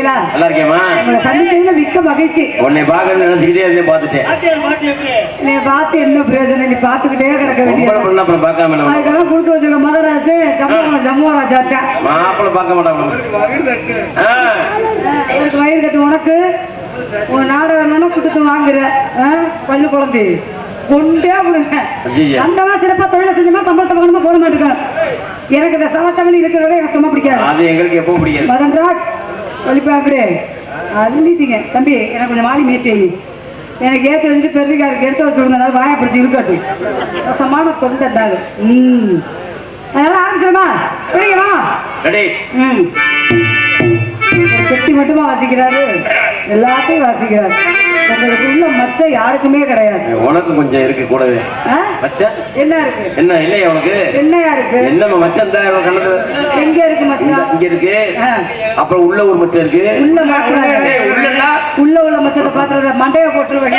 இருக்கீங்களா? நல்லா இருக்கேம்மா. உங்களை சந்திச்சதுல மிக்க மகிழ்ச்சி. உன்னை பார்க்கணும்னு நினைச்சுக்கிட்டே இருந்தே பார்த்துட்டேன். நீ பார்த்து என்ன பிரயோஜனம்? நீ பார்த்துக்கிட்டே கிடக்க வேண்டியது. அப்புறம் பார்க்காம அதுக்கெல்லாம் கொடுத்து வச்சிருக்க மகராஜ் ஜம்முவராஜா இருக்கேன். மாப்பிள்ள பார்க்க மாட்டாங்க. அவருக்கு வயிறு கட்டு. உனக்கு உன் நாடகம்னா குடுத்து வாங்குற பள்ளு குழந்தை கொண்டே விடுங்க. அந்தமா சிறப்பா தொழிலை செஞ்சமா சம்பளத்தை வாங்கணுமா போட மாட்டேங்க. எனக்கு இந்த சவத்தவன் இருக்கிறவங்க எனக்கு ரொம்ப பிடிக்காது. அது எங்களுக்கு எப்போ பிடிக்காது. மதன்ராஜ் ஒளிப்பா அப்படியே அள்ளிட்டீங்க தம்பி. எனக்கு கொஞ்சம் மாறி முயற்சி எனக்கு ஏற்ற வச்சுட்டு பெருக்காருக்கு எடுத்து வச்சுருந்தனால வாயை பிடிச்சி இருக்கட்டும். ரசமான தொண்டை இருந்தாங்க. அதனால ஆரம்பிச்சிருமா பிடிக்குமா? பெட்டி மட்டுமா வாசிக்கிறாரு, எல்லாத்தையும் வாசிக்கிறாரு. உங்களுக்கு உள்ள மச்சம் யாருக்குமே கிடையாது. உனக்கு கொஞ்சம் இருக்கு கூடவே. மச்சம் என்ன இருக்கு? என்ன இல்லையா உனக்கு? என்னையா இருக்கு? என்னம்மா மச்சம் தான் கணக்கு எங்க இருக்கு? மச்சம் இங்க இருக்கு. அப்புறம் உள்ள ஒரு மச்சம் இருக்கு. உள்ள உள்ள மச்சத்தை பாத்துறத மண்டைய போட்டுருவேன்.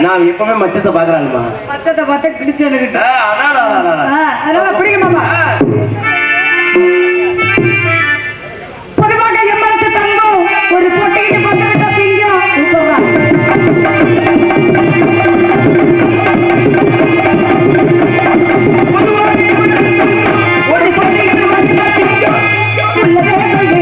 நான் எப்பவுமே மச்சத்தை பாக்குறாங்கம்மா. மச்சத்தை பார்த்தா கிழிச்சு எனக்கு. அதனால பிடிக்குமாமா? பொதுவாக எம்மனத்து தங்கம் ஒரு போட்டிக்கு பார்த்துக்கிட்ட சிங்கம் ஒரு போட்டிக்கு பார்த்துக்கிட்ட சிங்கம் உள்ளதே நல்லதே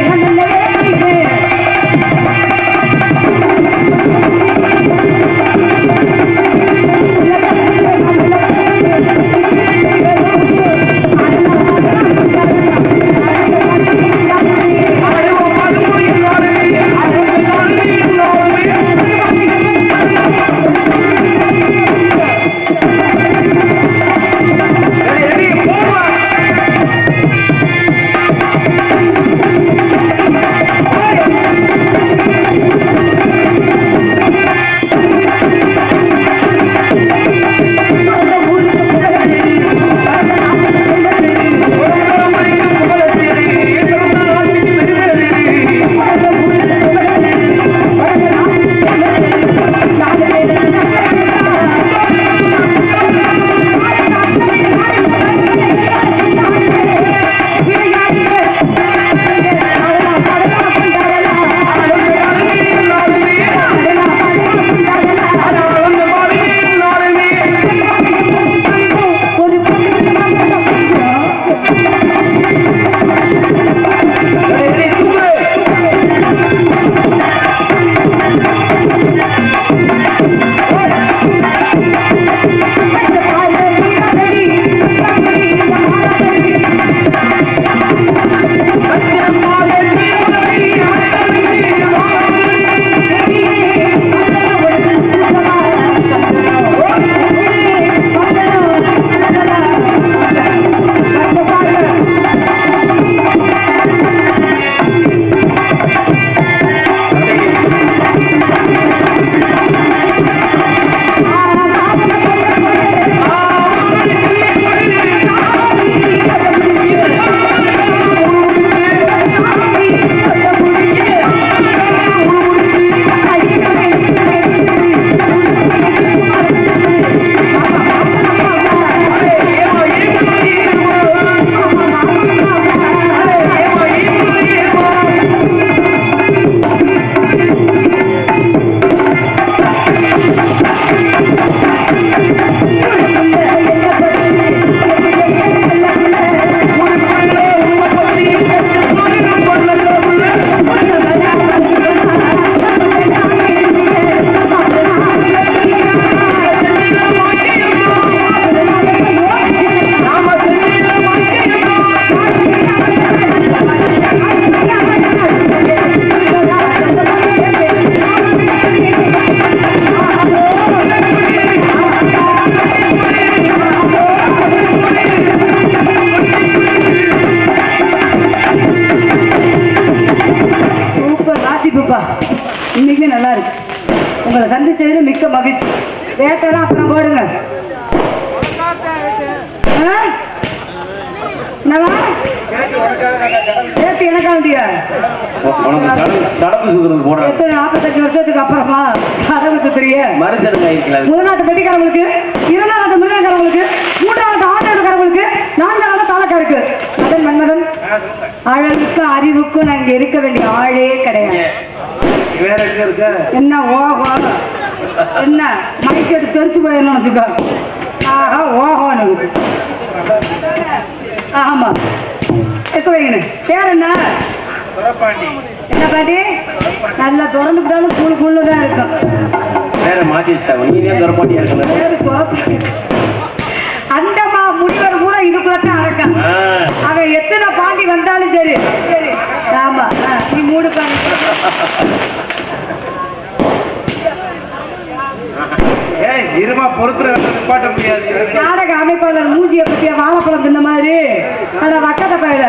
இன்னைக்குமே நல்லா இருக்கு. உங்களை சந்திச்சதுல மிக்க மகிழ்ச்சி. வேட்டெல்லாம் அப்புறம் போடுங்க. எனக்காண்டியா 45 வருஷத்துக்கு அப்புறமா சடங்கு சுத்துறிய முதலாவது பெட்டிக்காரங்களுக்கு, இரண்டாவது மிருகக்காரங்களுக்கு, மூன்றாவது ஆட்டோக்காரங்களுக்கு, நான்காவது தாளக்காருக்கு. அதன் மன்மதன் அழகுக்கும் அறிவுக்கும் நான் இங்க இருக்க வேண்டிய ஆளே கிடையாது. வேற எங்க இருக்க? என்ன ஓஹோ, என்ன மைக் எடுத்து தெரிச்சு போயிடணும் வச்சுக்கோ. ஆஹா ஓஹோன்னு. ஆமா எக்க வைக்கணும். பேர் என்ன? என்ன பாட்டி? நல்லா திறந்துக்கிட்டாலும் கூழு கூழு தான் இருக்கும். வேற மாத்தி வச்சிட்டாங்க. நீ ஏன் துறப்பாட்டியா இருக்கணும்? பேரு துறப்பு. அந்தமா முனிவர் கூட இதுக்குள்ளதான் அடக்கம். அவன் எத்தனை பாண்டி வந்தாலும் சரி. ஆமா நீ மூடு பாண்டி. இருமா பொறுத்துற நிப்பாட்ட முடியாது. நாடக அமைப்பாளர் மூஞ்சிய பத்திய வாழைப்பழம் தின்ன மாதிரி ஆனா வக்கத்தை பயில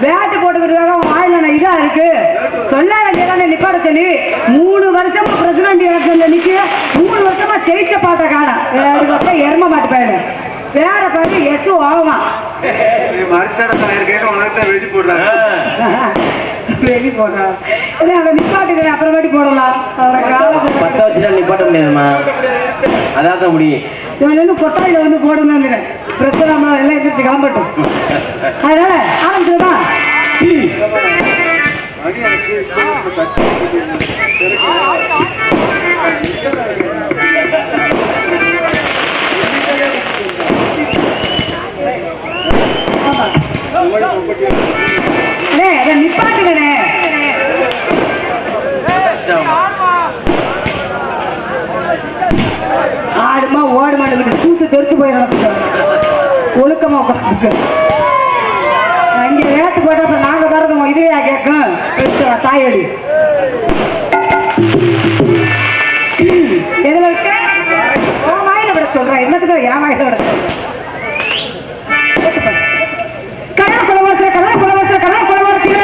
வேட்டு போட்டுக்கிட்டு வாயில இதா இருக்கு சொல்ல வேண்டியதானே நிப்பாட சொல்லி 3 வருஷமா பிரசிடண்ட் எலெக்ஷன்ல நிக்க 3 வருஷமா ஜெயிச்ச பாட்ட காண எரும மாட்டு பயில வேற பாரு எட்டு ஆகுமா வெடி போடுறாங்க. வெளி போடுறான் அவன் நிப்பாட்டுக்கிறேன் அப்புறமேட்டு போடலாம். பத்த வச்சுட்டா நிப்பாட்ட முடியாதுமா. அதான் முடியும். இவன் கொட்டாயில வந்து போடுங்கிறேன். பிரச்சனை எல்லாம் எந்திரிச்சு கிளம்பட்டும். அதனால ஆரம்பிச்சுமா. நிப்பாட்டுங்கண்ணே. ஆடுமா ஓடுமான்னு கூத்து தெரிச்சு போயிடணும். ஒழுக்கமா உட்காந்து அங்க வேட்டு போட்டா அப்புறம் நாங்க வரதும் இதுவே கேட்கும். தாயடி எதுல இருக்க வாயில விட சொல்றேன். என்னத்துக்கு என் வாயில விட சொல்றேன். கல்யாண குலவரத்துல கல்யாண குலவரத்துல கல்யாண குலவரத்துல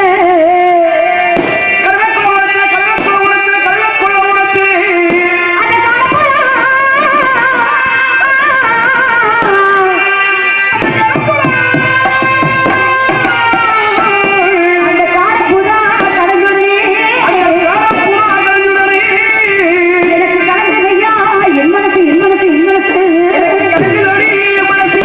என் மனசு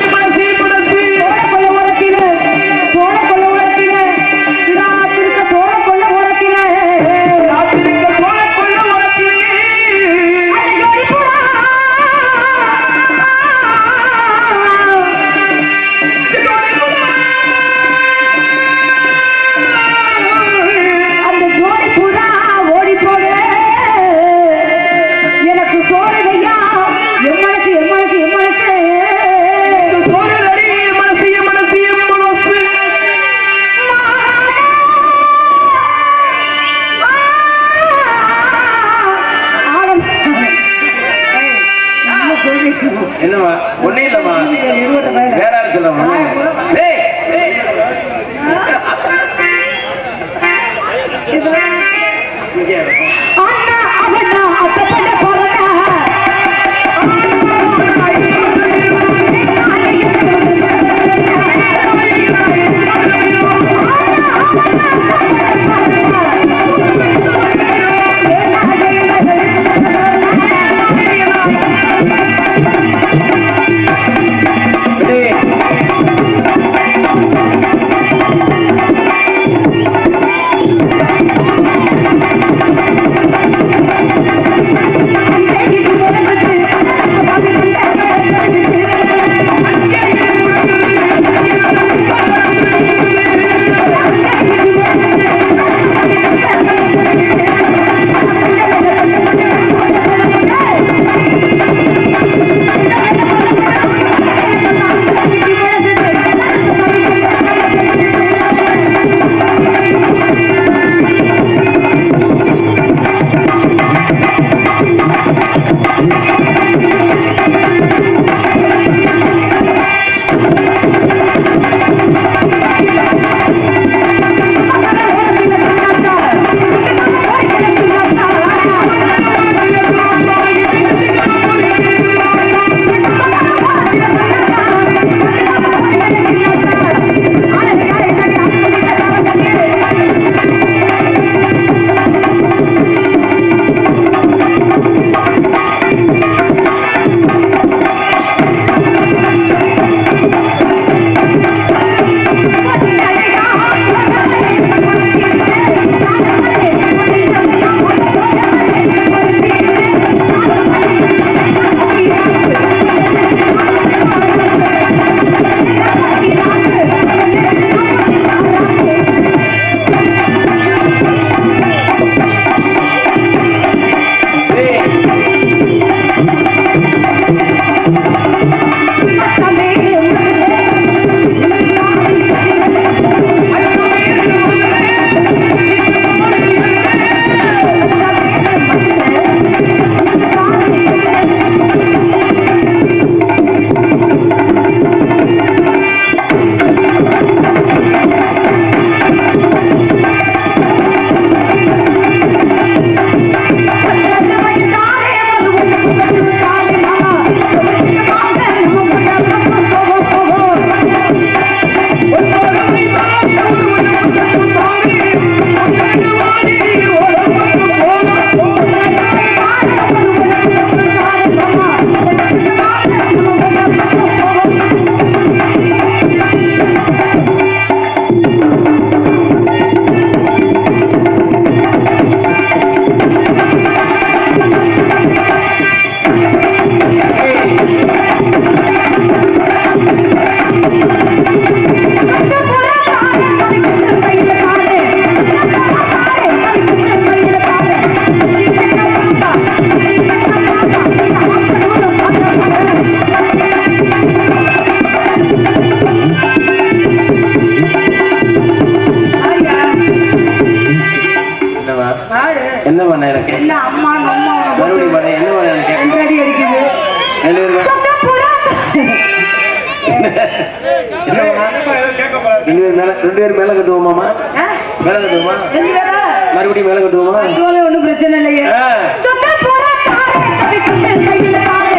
ரெண்டு பேரும் மேல கட்டுவோமாமா? ஆ? மேல கட்டுவோமா? ரெண்டு பேரா? மறுபடியும் மேல கட்டுவோமா? அதுவால ஒண்ணும் பிரச்சனை இல்லையே. ஆ. சொக்க போற தாரே, கவி கொண்ட கையில தாரே.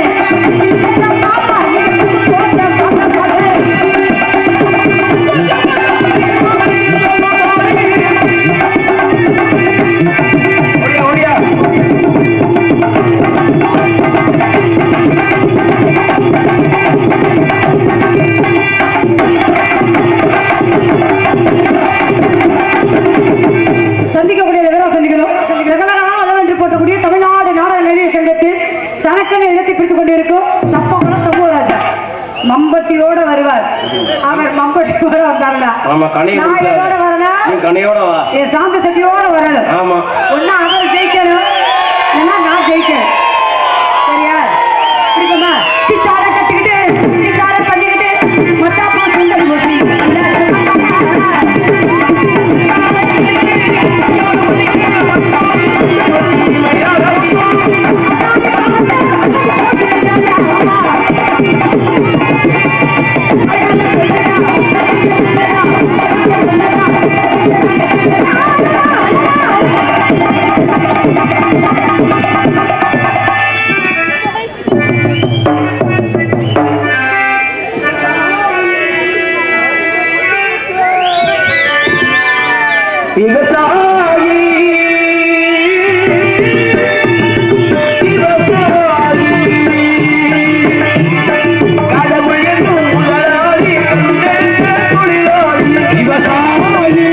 எல்லாம் பாப்பா, எனக்கு போட்ட பாப்பா தாரே. ஓடியா, ஓடியா. சந்திக்கக்கூடிய விவரம் சந்திக்கணும். சகலகலா அளவென்று போட்டக்கூடிய தமிழ்நாடு நாடக நடிகர் சங்கத்தில் தனக்கென இடத்தை பிடித்துக் கொண்டிருக்கும் சப்பகுளம் சமூகராஜா மம்பட்டியோட வருவார். அவர் மம்பட்டியோட வந்தாருன்னா ஆமா, கணையை நான் பிடிச்சா. இதோட வரணும், நீ கணையோட வா. என் சாந்த சக்தியோட வரணும். ஆமா. ஒன்னா அவர் ஜெயிக்கணும், இல்லைன்னா நான் ஜெயிக்கணும். சரியா? பிடிக்குமா? சித்தார கட்டிக்கிட்டு சித்தார பண்ணிக்கிட்டு மத்தாப்பா சுண்டல் முட்டி விவசாயி கடவுள் என்னும் முதலாளி தொழிலாளி விவசாயி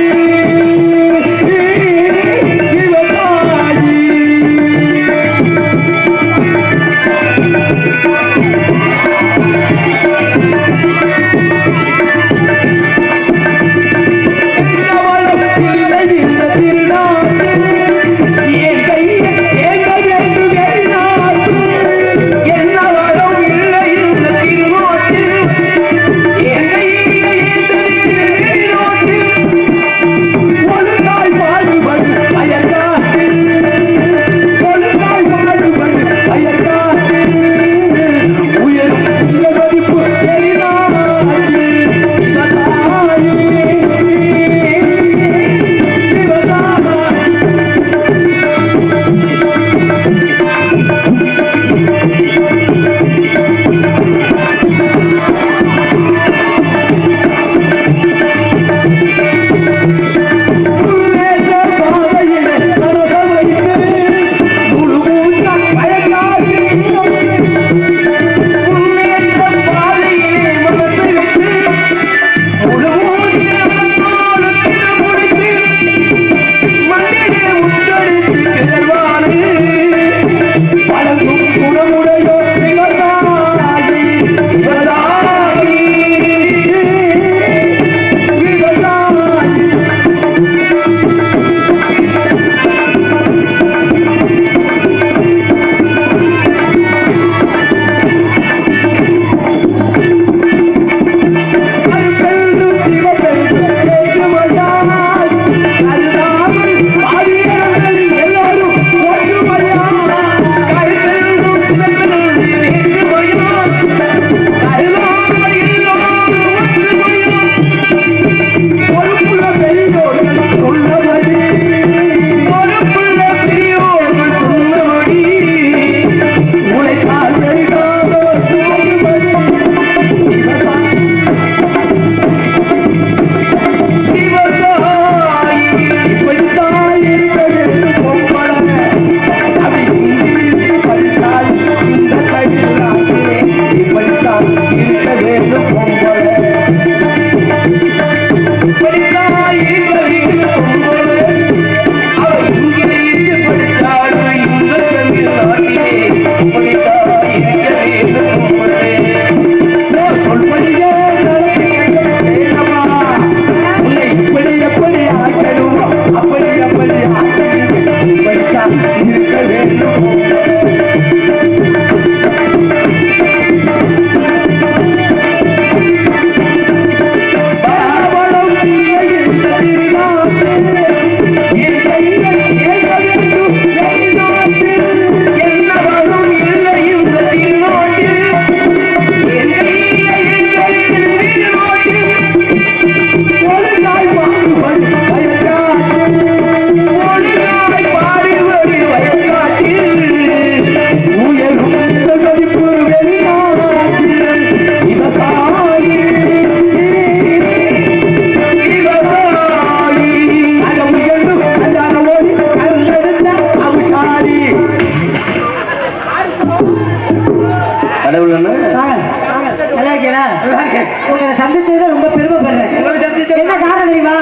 உங்களை சந்திச்சதுல ரொம்ப பெருமைப்படுறேன். உங்களை சந்திச்ச என்ன காரணம் தெரியுமா?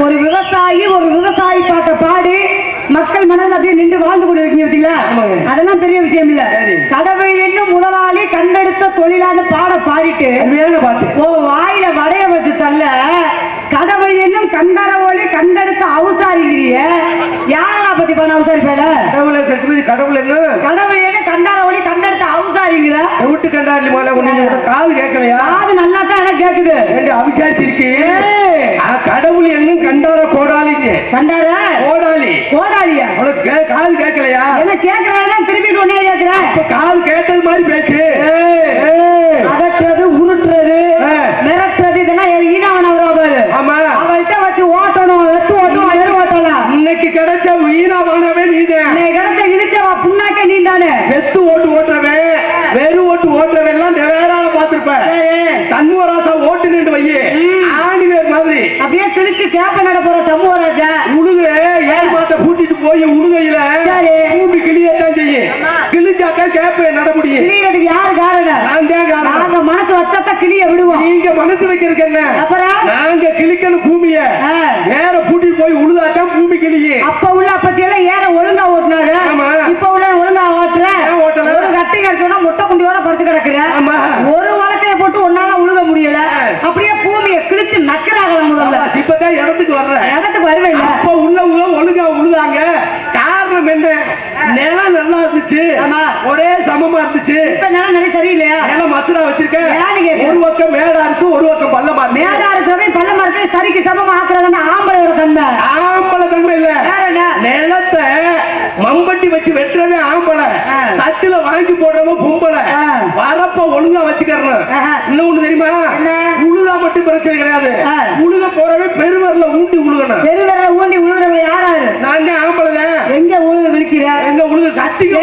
ஒரு விவசாயி பாட்ட பாடி மக்கள் மனதில் அப்படியே நின்று வாழ்ந்து கொண்டு இருக்கீங்க பார்த்தீங்களா? ஆமாங்க. அதெல்லாம் பெரிய விஷயம் இல்ல. சரி. கடவுள் என்னும் முதலாளி கண்டெடுத்த தொழிலான பாடிட்டு அருமையான பாட்டு. ஓ வாயில வடைய வச்சு தள்ள கடவுள் என்னும் கண்டற ஒளி கண்டெடுத்த அவசாரிங்கிறிய யாரா பத்தி பண்ண அவசாரி பேல கடவுளை கட்டுவது கடவுள் என்ன கடவுள் என்ன கண்டற ஒளி கண்டெடுத்த அவசாரிங்கிற செவிட்டு கண்டாடி மேல ஒண்ணு காது கேட்கலையா? காது நல்லா தான் எனக்கு கேக்குது. அவிசாரிச்சிருக்கே கடவுள் என்னும் கண்டார கோடாலிங்க கண்டார கோடாலியா உனக்கு காது கேட்கலையா? என்ன கேட்கறேன் திருப்பி ஒன்னே கேட்கிறேன். இப்ப காது கேட்டது மாதிரி பேச்சு. அதட்டுறது உருட்டுறது மிரட்டுறது இதெல்லாம் ஈனவன் அவரு. ஆமா அவள்கிட்ட வச்சு ஓட்டணும் வெத்து ஓட்டணும் எரு ஓட்டலாம். இன்னைக்கு கிடைச்ச ஈனமானவே நீதான். இன்னைக்கு கிடைச்ச இழிச்சவா புண்ணாக்க நீ தானே. வெத்து ஓட்டுறவன் வெறு ஓட்டுறவன் எல்லாம் வேறால பாத்துருப்ப. சண்முகராசா ஓட்டு நின்று வையே ஆணிவேர் மாதிரி அப்படியே கிழிச்சு கேப்ப நட போற சமூகராஜா உழுகு ஏமாத்த கூட்டிட்டு போய் உழுகையில பூமி கிளியத்தான் செய்யும். கிழிச்சாத்தான் கேப்ப நட முடியும். கிளியறதுக்கு யாரு காரணம்? நான் தான் காரணம். நாங்க மனசு வச்சாத்தான் கிளிய விடுவோம். நீங்க மனசு வைக்கிறதுக்கு என்ன? அப்புறம் நாங்க கிழிக்கணும் பூமிய ஏற கூட்டிட்டு போய் உழுதாத்தான் பூமி கிளியே. அப்ப உள்ள அப்பச்சியெல்லாம் ஏற ஒழுங்கா ஓட்டுனாங்க. இப்ப உள்ள ஒழுங்கா ஓட்டுற ஓட்டல கட்டி கட்டோட முட்டை குண்டியோட படுத்து கிடக்குற. ஒரு வழக்கைய போட்டு ஒன்னால உழுக முடியல. அப்படியே பூமியை கிழிச்சு நக்கலாகல. முதல்ல இப்பதான் இடத்துக்கு வருவேன். அப்ப உள்ளவங்க ஒழுங்கா உழுதாங்க. காரணம் என்ன? நிலம் நல்லா இருந்துச்சு. ஒரே சமமா இருந்துச்சு. இப்ப நிலம் நிறைய சரியில்லையா? நிலம் மசுரா வச்சிருக்க. ஒரு பக்கம் மேடா இருக்கு ஒரு பக்கம் பள்ளமா இருக்கு. மேடா இருக்கிறதே பள்ளமா இருக்கு. சரிக்கு சமமா ஆக்குறதுன்னா ஆம்பளையோட தன்மை. ஆம்பளை தன்மை இல்ல. நிலத்தை மம்பட்டி வச்சு வெட்டுறவே ஆம்பளை. தட்டுல வாங்கி போடுறவங்க பொம்பளை. வரப்ப ஒழுங்கா வச்சுக்கிறேன். இன்னொன்னு தெரியுமா? உழுதா மட்டும் பிரச்சனை கிடையாது. உழுக போறவே பெருவரல ஊண்டி உழுகணும். பெருவரல ஊண்டி உழுகிறவங்க யாராரு? நான் தான் ஆம்பளை. எங்க உழுக விழிக்கிற? எங்க உழுக கட்டிக்க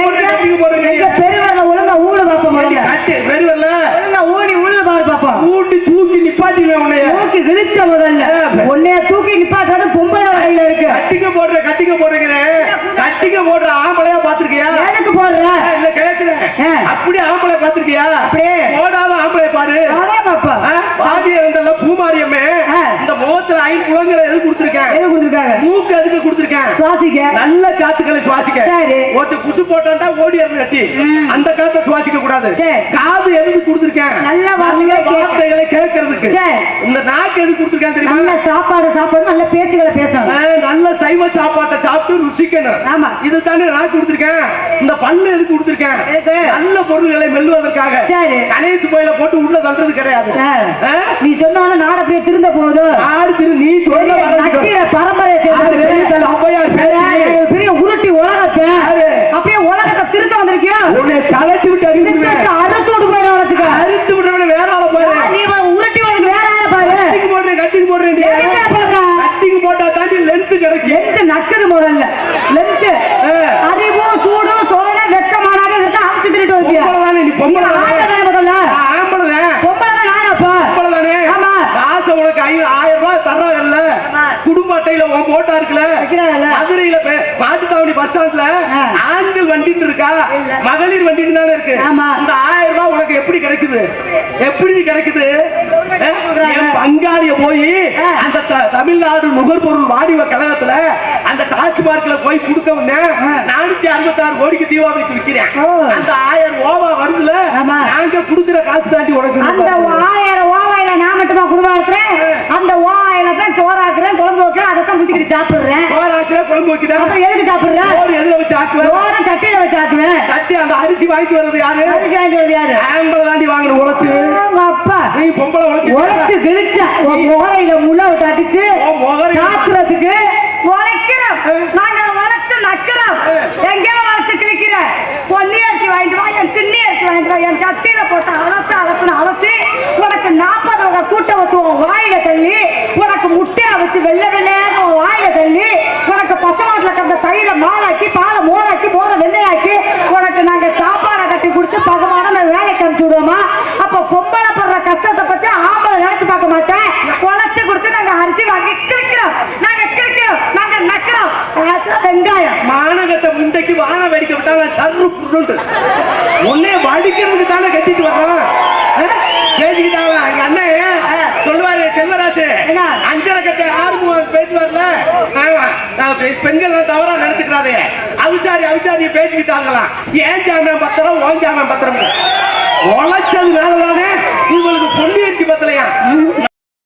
போடுங்க. பெருவரல ஒழுங்கா ஊடு பாப்போம். கட்டி பெருவரல ஒழுங்கா ஊடி உழுக பாரு பாப்போம். ஊண்டி தூக்கி நிப்பாட்டிடுவேன். உன்னைய தூக்கி விழிச்ச முதல்ல உன்னைய தூக்கி நிப்பாட்டுறது பொம்பளை கையில இருக்கு. கட்டிக்க போடுறேன். கட்டிக்க போடுற ஆம்பளையா பாத்திருக்கியா? எனக்கு போடுற இல்ல கேக்குறேன். அப்படியே ஆம்பளை பாத்திருக்கியா? அப்படியே போடாத ஆம்பளை பாரு. பாதிய வந்தல பூமாரியம்மே இந்த முகத்துல 5 குளங்களை எது கொடுத்திருக்காங்க? மூக்கு எதுக்கு கொடுத்திருக்கேன்? சுவாசிக்க. நல்ல காத்துக்களை சுவாசிக்க. ஒருத்த குசு போட்டாண்டா ஓடி இருந்து கட்டி அந்த காத்தை சுவாசிக்க கூடாது. காது எதுக்கு கொடுத்திருக்கேன்? நல்ல வார்த்தைகளை கேட்கறதுக்கு. இந்த நாக்கு எதுக்கு கொடுத்திருக்கேன் தெரியுமா? நல்ல சாப்பாடு நல்ல பேச்சுகளை பேசணும். நல்ல சைவ சாப்பாட்டை சாப்பிட்டு ருசிக்கணும். ஆமா இதுதானே நாக்கு கொடுத்திருக்கேன். இந்த பல்லு எதுக்கு கொடுத்திருக்கேன்? நல்ல பொருள்களை மெல்லுவதற்காக. கணேசு கோயில போட்டு உள்ள தள்ளுறது கிடையாது. நீ சொன்ன நாட போய் திருந்த போகுது. நாடு திரு நீ பரம்பரை பெரிய உருட்டி உலகத்தை அப்படியே உலகத்தை திருத்த வந்திருக்கியா? உன்னை கலட்டி விட்டு அறுத்து விட்டு போயிட வளர்த்துக்க. அறுத்து விட்டு வேற ஆள பாரு. நீ உருட்டி வந்து வேற ஆள பாரு. கட்டிக்கு போடுறேன். கட்டிக்கு போட்டா தாண்டி லென்த் கிடைக்கும். லென்த் நக்குது முதல்ல. லென்த் அறிவு சூடு சோதனை வெக்கமானாக இருந்தா அவிச்சு திருட்டு வந்தியா? நீ பொம்பளை முதல்ல. ஆம்பளை பொம்பளை தான். நானப்பா பொம்பளை தானே. ஆமா காசு உனக்கு 1000 ரூபாய் தர்றாங்கல்ல. குடும்ப அட்டையில உன் போட்டா இருக்குல்ல. மதுரையில மாட்டுத்தாவணி பஸ் ஸ்டாண்ட்ல ஆண்கள் வண்டின்னு இருக்கா மகளிர் வண்டின்னு தானே இருக்கு. இந்த 1000 ரூபாய் உனக்கு எப்படி கிடைக்குது? பங்காளிய போய் அந்த தமிழ்நாடு நுகர்பொருள் வாணிப கழகத்துல அந்த டாஸ்மார்க்ல போய் கொடுக்க 466 கோடிக்கு தீபாவளிக்கு விற்கிறேன். அந்த 1000 ஓவா வருதுல நாங்க குடுக்கிற காசு தாண்டி உனக்கு. அந்த 1000 ஓவாயில நான் மட்டுமா குடும்பம் அந்த ஓவாயில தான் சோறாக்குறேன் குழம்பு வைக்கிறேன். அதைத்தான் குடிச்சிக்கிட்டு சாப்பிடுறேன். சோறாக்குறேன் குழம்பு வைக்கிறேன். அப்புறம் எதுக்கு சாப்பிடுறேன்? எதுல வச்சு ஆக்குவேன்? சட்டியில வச்சு ஆக்குவேன். சட்டி அந்த அரிசி வாங்கிட்டு வர்றது யாரு? ஆம்பளை தாண்டி வாங்கணும். உழைச்சு அப்பா நீ பொம்பளை உழைச்சு கிழிச்சா முகரையில முள்ள விட்டு அடிச்சு சாக்குறதுக்கு உழைக்கிறோம். நாங்க உழைச்சு நக்கிறோம். எங்கே உழைச்சு கிழிக்கிற? பொன்னி அரிசி வாங்கிட்டு வா, என் திண்ணி அரிசி வாங்கிட்டு வா, என் சட்டியில போட்டு அலசி உனக்கு 40 வகை கூட்ட வச்சு உன் வாயில தள்ளி உனக்கு முட்டையை வச்சு வெள்ளை வெள்ளையாக உன் வாயில தள்ளி உனக்கு பச்சை மாட்டுல கந்த தயிரை மாலாக்கி பாலை மோராக்கி மோரை வெள்ளையாக்கி உனக்கு நாங்க சாப்பாடை கட்டி கொடுத்து பகவான வேலைக்கு அனுப்பிச்சு விடுவோமா? அப்ப பொம்பளை படுற கஷ்டத்தை பத்தி ஆம்பளை நினைச்சு பார்க்க மாட்டேன். உழைச்சு கொடுத்து நாங்க அரிசி வாங்கி கிழிக்கிறோம். நாங்க நக்கிறோம். வெங்காயம் மானகத்தை முந்தைக்கு வான வெடிக்க விட்டாங்க. சர்ரு புருண்டு உன்னே வடிக்கிறதுக்கு தானே கட்டிட்டு வர்றான். பேசிக்கிட்டாங்க எங்க அண்ணன் சக்கரை கட்ட ஆறுமுகம் பேசுவார்ல பெண்கள் தவறா நினைச்சுக்கிறாரு. அவிச்சாரிய பேசிக்கிட்டாங்களாம். ஏன் ஜாமியம் பத்திரம் ஓன் ஜாமியம் பத்திரம் உழைச்சதுனாலதானே இவங்களுக்கு பொண்ணு ஏற்றி பத்தலையா.